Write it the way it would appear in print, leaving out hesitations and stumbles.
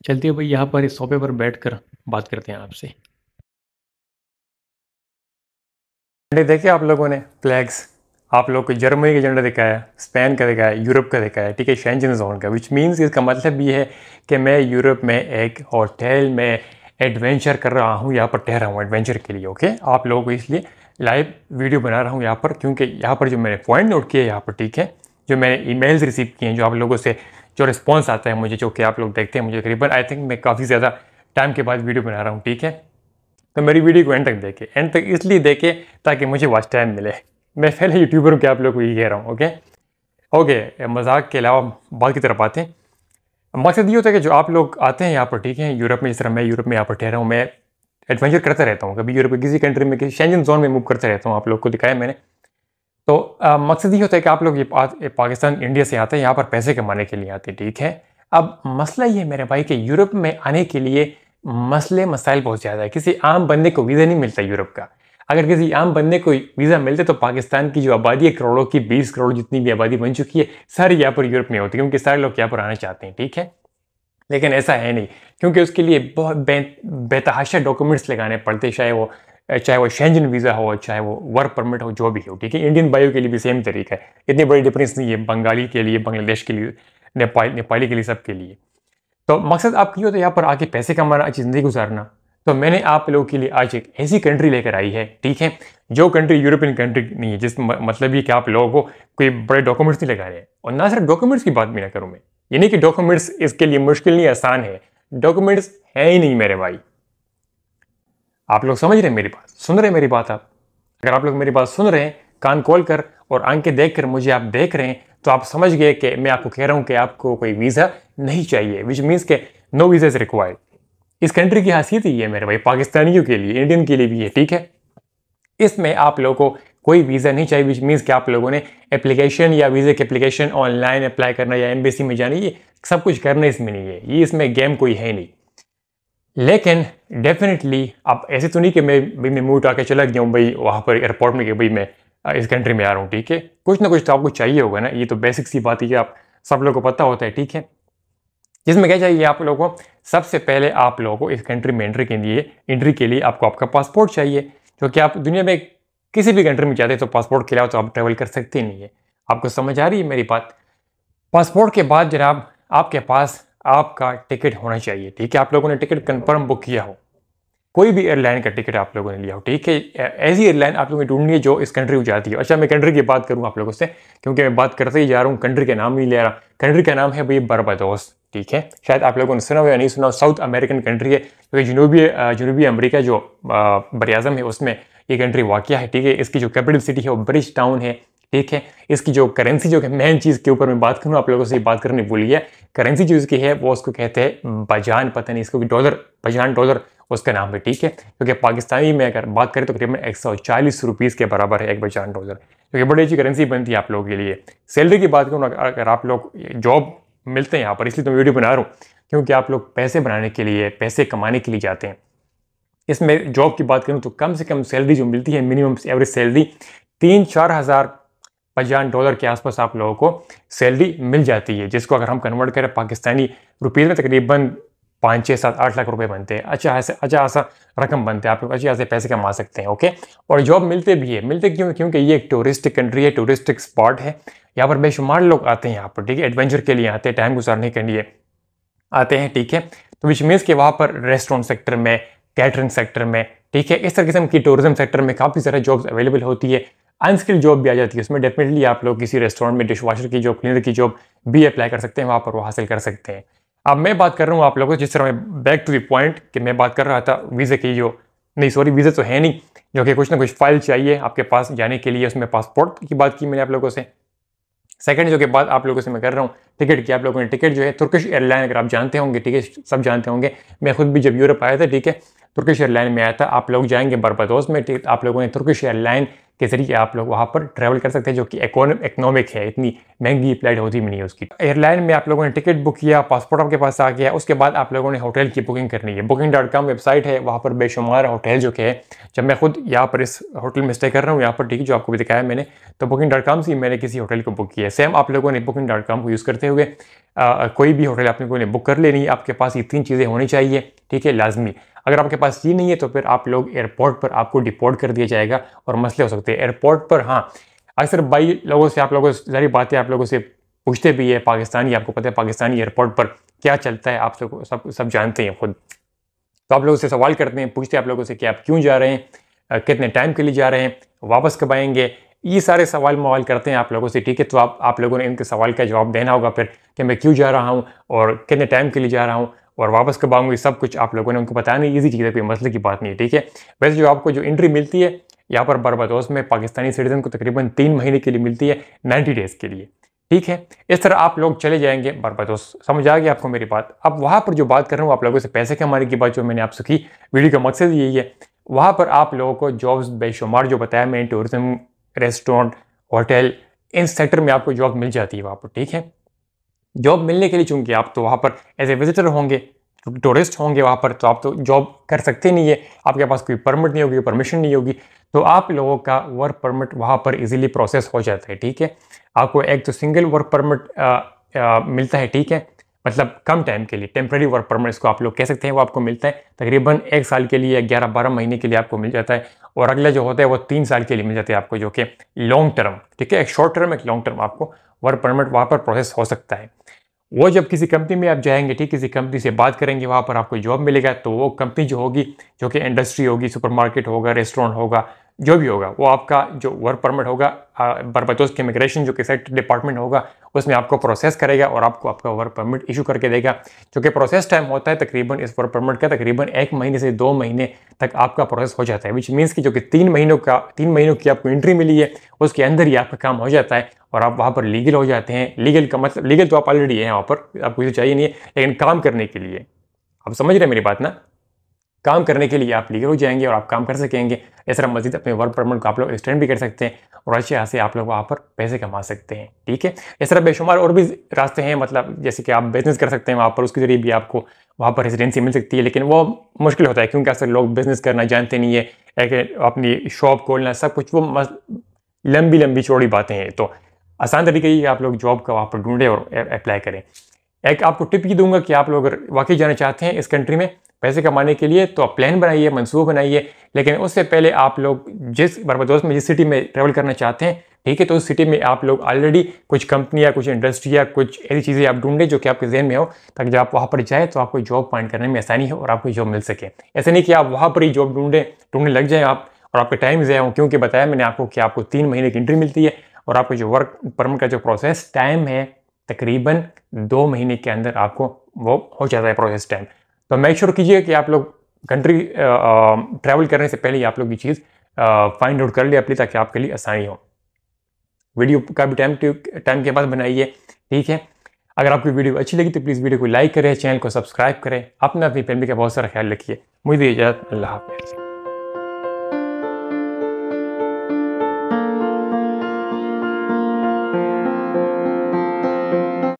चलती है भाई, यहाँ पर इस सोफे पर बैठकर बात करते हैं आपसे। झंडे देखे आप लोगों ने फ्लैग्स। आप लोग को जर्मनी का झंडा दिखाया, स्पेन का दिखाया, यूरोप का दिखाया, ठीक है, शेंजन जोन का, विच मीन्स इसका मतलब ये है कि मैं यूरोप में एक होटल में एडवेंचर कर रहा हूँ, यहाँ पर ठहरा हूँ एडवेंचर के लिए। ओके, आप लोगों को इसलिए लाइव वीडियो बना रहा हूँ यहाँ पर, क्योंकि यहाँ पर जो मैंने पॉइंट नोट किए यहाँ पर, ठीक है, जो मैंने ईमेल्स रिसीव किए हैं, जो आप लोगों से जो रिस्पॉन्स आता है मुझे, जो कि आप लोग देखते हैं मुझे करीबन, आई थिंक मैं काफ़ी ज़्यादा टाइम के बाद वीडियो बना रहा हूँ, ठीक है। तो मेरी वीडियो को एंड तक देखे, एंड तक इसलिए देखे ताकि मुझे वॉच टाइम मिले। मैं पहले यूट्यूबर हूँ कि आप लोग को ये कह रहा हूँ। ओके ओके, मजाक के अलावा बात की तरफ आते हैं। मकसद ये होता है कि जो आप लोग आते हैं यहाँ पर, ठीक है, यूरोप में, जिस तरह मैं यूरोप में यहाँ पर ठहरा हूँ, मैं एडवेंचर करता रहता हूँ, कभी यूरोप के किसी कंट्री में, किसी शेंजन जोन में मूव करता रहता हूँ, आप लोग को दिखाया मैंने। तो मकसद ये होता है कि आप लोग ये पाकिस्तान इंडिया से आते हैं, यहाँ पर पैसे कमाने के लिए आते हैं, ठीक है। अब मसला ये है मेरे भाई कि यूरोप में आने के लिए मसले मसाइल बहुत ज़्यादा है। किसी आम बंदे को वीज़ा नहीं मिलता यूरोप का। अगर किसी आम बंदे को वीज़ा मिलते तो पाकिस्तान की जो आबादी है करोड़ों की, 20 करोड़ जितनी भी आबादी बन चुकी है, सारी यहाँ पर यूरोप में होती है, क्योंकि सारे लोग यहाँ पर आना चाहते हैं, ठीक है। लेकिन ऐसा है नहीं, क्योंकि उसके लिए बहुत बेतहाशा डॉक्यूमेंट्स लगाने पड़ते, चाहे वो शेंजन वीज़ा हो, चाहे वो वर्क परमिट हो, जो भी हो, ठीक है। इंडियन भाइयों के लिए भी सेम तरीका है, इतनी बड़ी डिफरेंस नहीं है बंगाली के लिए, बांग्लादेश के लिए, नेपाली के लिए, सब के लिए। तो मकसद आपका ये होता है यहाँ पर आके पैसे कमाना, अच्छी ज़िंदगी गुजारना। तो मैंने आप लोगों के लिए आज एक ऐसी कंट्री लेकर आई है, ठीक है, जो कंट्री यूरोपियन कंट्री नहीं है, जिस मतलब ये कि आप लोगों को कोई बड़े डॉक्यूमेंट्स नहीं लगाने हैं। और ना सिर्फ डॉक्यूमेंट्स की बात भी ना करूँ मैं, ये नहीं कि डॉक्यूमेंट्स इसके लिए मुश्किल नहीं, आसान है, डॉक्यूमेंट्स है ही नहीं मेरे भाई। आप लोग समझ रहे हैं मेरी बात, सुन रहे हैं मेरी बात। आप अगर आप लोग मेरी बात सुन रहे हैं, कान खोल कर और आंखें देख कर मुझे आप देख रहे हैं, तो आप समझ गए कि मैं आपको कह रहा हूं कि आपको कोई वीज़ा नहीं चाहिए, विच मीन्स के नो वीज़ा इज रिक्वायर्ड। इस कंट्री की खासियत ही है मेरे भाई, पाकिस्तानियों के लिए, इंडियन के लिए भी है, ठीक है। इसमें आप लोगों को कोई वीज़ा नहीं चाहिए, विच मीन्स कि आप लोगों ने एप्लीकेशन या वीज़ा की एप्लीकेशन ऑनलाइन अप्लाई करना या एम्बेसी में जाना, ये सब कुछ करना इसमें नहीं है, ये इसमें गेम कोई है नहीं। लेकिन डेफिनेटली आप ऐसे तो नहीं कि मैं मुंह उठा के चला गया हूँ भाई वहाँ पर एयरपोर्ट में कि भाई मैं इस कंट्री में आ रहा हूँ, ठीक है। कुछ ना कुछ तो आपको चाहिए होगा ना, ये तो बेसिक सी बात है कि आप सब लोगों को पता होता है, ठीक है। जिसमें क्या चाहिए आप लोगों को, सबसे पहले आप लोगों को इस कंट्री में एंट्री के लिए आपको आपका पासपोर्ट चाहिए, क्योंकि आप दुनिया में किसी भी कंट्री में जाते हैं तो पासपोर्ट के अलावा तो आप ट्रैवल कर सकते ही नहीं है। आपको समझ आ रही है मेरी बात। पासपोर्ट के बाद जनाब आपके पास आपका टिकट होना चाहिए, ठीक है। आप लोगों ने टिकट कंफर्म बुक किया हो, कोई भी एयरलाइन का टिकट आप लोगों ने लिया हो, ठीक है। ऐसी एयरलाइन आप लोगों ने ढूंढनी है जो इस कंट्री को जाती है। अच्छा, मैं कंट्री की बात करूँ आप लोगों से, क्योंकि मैं बात करते ही जा रहा हूँ, कंट्री का नाम नहीं ले रहा। कंट्री का नाम है भाई बारबाडोस, ठीक है। शायद आप लोगों ने सुना हो या नहीं सुना हो, साउथ अमेरिकन कंट्री है, क्योंकि जनूबी अमेरिका जो बरआज़म है उसमें ये कंट्री वाक़या है, ठीक है। इसकी जो कैपिटल सिटी है वो ब्रिज टाउन है, ठीक है। इसकी जो करेंसी, जो मेन चीज़ के ऊपर मैं बात करूँ, आप लोगों से बात करनी भूल गया, करेंसी जो इसकी है वो उसको कहते हैं बजान, पता नहीं इसको डॉलर, बजान डॉलर उसका नाम है, ठीक है। क्योंकि पाकिस्तानी में अगर बात करें तो करीबन 140 रुपीज़ के बराबर है एक बजान डॉलर, क्योंकि बड़ी अच्छी करेंसी बनती है आप लोगों के लिए। सैलरी की बात करूँ, अगर आप लोग जॉब मिलते हैं यहाँ पर, इसलिए तो वीडियो बना रहा हूँ, क्योंकि आप लोग पैसे बनाने के लिए, पैसे कमाने के लिए जाते हैं। इसमें जॉब की बात करूँ तो कम से कम सैलरी जो मिलती है, मिनिमम एवरेज सैलरी 3-4 हज़ार बजान डॉलर के आसपास आप लोगों को सैलरी मिल जाती है, जिसको अगर हम कन्वर्ट करें पाकिस्तानी रुपये में तकरीबन 5-6-7-8 लाख रुपए बनते हैं। अच्छा ऐसा रकम बनते हैं, आप लोग अच्छे ऐसे पैसे कमा सकते हैं, ओके। और जॉब मिलते भी है, मिलते क्यों, क्योंकि ये एक टूरिस्टिक कंट्री है, टूरिस्टिक स्पॉट है। यहाँ पर बेशुमार लोग आते हैं यहाँ पर, ठीक है, एडवेंचर के लिए आते हैं, टाइम गुजारने के लिए आते हैं, ठीक है। तो विच मीन्स के वहाँ पर रेस्टोरेंट सेक्टर में, कैटरिंग सेक्टर में, ठीक है, इस तरह किस्म की टूरिज्म सेक्टर में काफ़ी सारे जॉब्स अवेलेबल होती है। अनस्किल्ड जॉब भी आ जाती है उसमें, डेफिनेटली आप लोग किसी रेस्टोरेंट में डिश वॉशर की जॉब, क्लीनर की जॉब भी अप्लाई कर सकते हैं, वहाँ पर वो हासिल कर सकते हैं। अब मैं बात कर रहा हूँ आप लोगों को, जिस तरह मैं बैक टू द पॉइंट कि मैं बात कर रहा था वीज़ा की, जो नहीं सॉरी वीज़ा तो है नहीं, जो कि कुछ ना कुछ फाइल चाहिए आपके पास जाने के लिए, उसमें पासपोर्ट की बात की मैंने आप लोगों से। सेकंड जो कि बात आप लोगों से मैं कर रहा हूँ टिकट की, आप लोगों ने टिकट जो है तुर्किश एयरलाइन, अगर आप जानते होंगे, ठीक है, सब जानते होंगे। मैं खुद भी जब यूरोप आया था, ठीक है, तुर्किश एयरलाइन में आया था। आप लोग जाएंगे बारबाडोस में, आप लोगों ने तुर्किश एयरलाइन के ज़रिए आप लोग वहाँ पर ट्रैवल कर सकते हैं, जो कि इकोनॉमिक है, इतनी महंगी फ्लाइट होती भी नहीं है उसकी। एयरलाइन में आप लोगों ने टिकट बुक किया, पासपोर्ट आपके पास आ गया, उसके बाद आप लोगों ने होटल की बुकिंग करनी है। booking.com वेबसाइट है, वहाँ पर बेशुमार होटल जो कि है, जब मैं खुद यहाँ पर इस होटल में स्टे कर रहा हूँ यहाँ पर, ठीक है, जो आपको भी दिखाया मैंने, तो booking.com से मैंने किसी होटल को बुक किया है। सेम आप लोगों ने booking.com को यूज़ करते हुए कोई भी होटल आप लोगों ने बुक कर लेनी है। आपके पास ये 3 चीज़ें होनी चाहिए, ठीक है, लाजमी। अगर आपके पास ये नहीं है तो फिर आप लोग एयरपोर्ट पर आपको डिपोर्ट कर दिया जाएगा और मसले हो सकते हैं एयरपोर्ट पर। हाँ, अक्सर भाई लोगों से आप लोगों से सारी बातें आप लोगों से पूछते भी है पाकिस्तानी, आपको पता है पाकिस्तानी एयरपोर्ट पर क्या चलता है, आप सब जानते हैं खुद। तो आप लोगों से सवाल करते हैं, पूछते हैं आप लोगों से कि आप क्यों जा रहे हैं, कितने टाइम के लिए जा रहे हैं, वापस कब आएंगे, ये सारे सवाल मवाल करते हैं आप लोगों से, ठीक है। तो आप लोगों ने इनके सवाल का जवाब देना होगा फिर कि मैं क्यों जा रहा हूँ और कितने टाइम के लिए जा रहा हूँ और वापस कब आऊँगी, सब कुछ आप लोगों ने उनको बताना। ईजी चीज़ है, कोई मसले की बात नहीं है, ठीक है। वैसे जो आपको जो एंट्री मिलती है यहाँ पर बारबाडोस में पाकिस्तानी सिटीजन को तकरीबन 3 महीने के लिए मिलती है, 90 डेज़ के लिए, ठीक है। इस तरह आप लोग चले जाएंगे बारबाडोस। समझ आ गया आपको मेरी बात। अब वहाँ पर जो बात कर रहा हूँ आप लोगों से पैसे कमाने की बात, जो मैंने आपसे की, वीडियो का मकसद यही है। वहाँ पर आप लोगों को जॉब्स बेशुमार जो बताया मैंने, tourism, restaurant, hotel, in sector में आपको जॉब मिल जाती है वहाँ पर, ठीक है। जॉब मिलने के लिए चूंकि आप तो वहाँ पर एज ए विजिटर होंगे, टूरिस्ट होंगे वहाँ पर, तो आप तो जॉब कर सकते नहीं है, आपके पास कोई परमिट नहीं होगी, परमिशन नहीं होगी, तो आप लोगों का वर्क परमिट वहाँ पर इजीली प्रोसेस हो जाता है, ठीक है। आपको एक तो सिंगल वर्क परमिट मिलता है, ठीक है, मतलब कम टाइम के लिए, टेम्प्रेरी वर्क परमिट इसको आप लोग कह सकते हैं, वो आपको मिलता है तकरीबन 1 साल के लिए, 11-12 महीने के लिए आपको मिल जाता है। और अगला जो होता है वो 3 साल के लिए मिल जाता है आपको, जो कि लॉन्ग टर्म, ठीक है, एक शॉर्ट टर्म एक लॉन्ग टर्म आपको वर्क परमिट वहाँ पर प्रोसेस हो सकता है। वो जब किसी कंपनी में आप जाएंगे, ठीक, किसी कंपनी से बात करेंगे, वहाँ पर आपको जॉब मिलेगा, तो वो कंपनी जो होगी, जो कि इंडस्ट्री होगी, सुपरमार्केट होगा, रेस्टोरेंट होगा, जो भी होगा, वो आपका जो वर्क परमिट होगा बारबाडोस के इमिग्रेशन जो कि सेक्टर डिपार्टमेंट होगा, उसमें आपको प्रोसेस करेगा और आपको आपका वर्क परमिट इशू करके देगा। जो कि प्रोसेस टाइम होता है तकरीबन इस वर्क परमिट का तकरीबन 1 महीने से 2 महीने तक आपका प्रोसेस हो जाता है, विच मीन्स कि जो कि 3 महीनों की आपको एंट्री मिली है, उसके अंदर ही आपका काम हो जाता है और आप वहाँ पर लीगल हो जाते हैं। लीगल का मतलब, लीगल तो आप ऑलरेडी हैं वहाँ पर, आपको इसे चाहिए नहीं है, लेकिन काम करने के लिए, आप समझ रहे हैं मेरी बात ना, काम करने के लिए आप लीगल हो जाएंगे और आप काम कर सकेंगे। इस तरह मजीद अपने वर्क परमिट को आप लोग एक्सटेंड भी कर सकते हैं और अच्छे यहाँ से आप लोग वहाँ पर पैसे कमा सकते हैं, ठीक है। इस तरह बेशुमार और भी रास्ते हैं, मतलब जैसे कि आप बिजनेस कर सकते हैं वहाँ पर, उसके जरिए भी आपको वहाँ पर रेजिडेंसी मिल सकती है, लेकिन वो मुश्किल होता है क्योंकि अक्सर लोग बिजनेस करना जानते नहीं है, एक अपनी शॉप खोलना, सब कुछ वो लंबी चौड़ी बातें हैं। तो आसान तरीका ये है आप लोग जॉब का वहाँ पर ढूंढें और अप्लाई करें। एक आपको टिप ये दूंगा कि आप लोग अगर वाकई जाना चाहते हैं इस कंट्री में पैसे कमाने के लिए, तो आप प्लान बनाइए, मंसूबा बनाइए, लेकिन उससे पहले आप लोग जिस बारबाडोस में जिस सिटी में ट्रैवल करना चाहते हैं, ठीक है, तो उस सिटी में आप लोग ऑलरेडी कुछ कंपनी या कुछ इंडस्ट्री या कुछ ऐसी चीज़ें आप ढूंढें जो कि आपके जहन में हो, ताकि जब आप वहाँ पर जाए तो आपको जॉब फाइंड करने में आसानी हो और आपको जॉब मिल सके। ऐसे नहीं कि आप वहाँ पर ही जॉब ढूंढने लग जाएँ आप और आपका टाइम ज़ाया हो, क्योंकि बताया मैंने आपको कि आपको 3 महीने की एंट्री मिलती है और आपको जो वर्क परमिट का जो प्रोसेस टाइम है तकरीबन 2 महीने के अंदर आपको वो हो जाता है प्रोसेस टाइम। तो मेक श्योर कीजिए कि आप लोग कंट्री ट्रैवल करने से पहले आप लोग ये चीज़ फाइंड आउट कर ले अपनी, ताकि आपके लिए आसानी हो। वीडियो का भी टाइम के बाद बनाइए, ठीक है। अगर आपको वीडियो अच्छी लगी तो प्लीज़ वीडियो को लाइक करें, चैनल को सब्सक्राइब करें, अपनी फैमिली का बहुत सारा ख्याल रखिए। मुझे इजाज़त, अल्लाह हाफ़िज़।